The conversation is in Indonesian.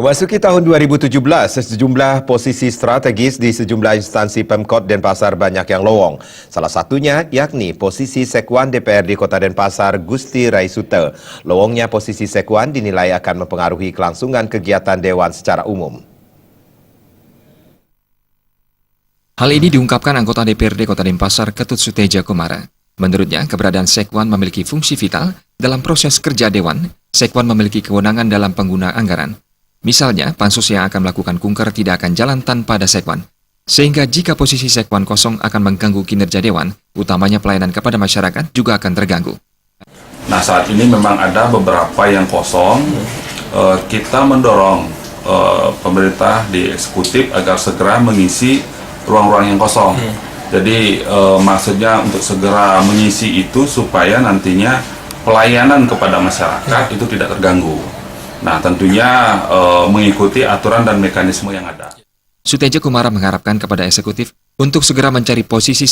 Memasuki tahun 2017, sejumlah posisi strategis di sejumlah instansi Pemkot Denpasar banyak yang lowong. Salah satunya yakni posisi Sekwan DPRD Kota Denpasar Gusti Raisuta. Lowongnya posisi Sekwan dinilai akan mempengaruhi kelangsungan kegiatan Dewan secara umum. Hal ini diungkapkan anggota DPRD Kota Denpasar Ketut Suteja Kumara. Menurutnya, keberadaan Sekwan memiliki fungsi vital dalam proses kerja Dewan. Sekwan memiliki kewenangan dalam penggunaan anggaran. Misalnya, pansus yang akan melakukan kunker tidak akan jalan tanpa ada Sekwan. Sehingga jika posisi Sekwan kosong akan mengganggu kinerja Dewan, utamanya pelayanan kepada masyarakat juga akan terganggu. Nah, saat ini memang ada beberapa yang kosong. Kita mendorong pemerintah di eksekutif agar segera mengisi ruang-ruang yang kosong. Jadi maksudnya untuk segera mengisi itu supaya nantinya pelayanan kepada masyarakat itu tidak terganggu. Nah, tentunya mengikuti aturan dan mekanisme yang ada. Suteja Kumara mengharapkan kepada eksekutif untuk segera mencari posisi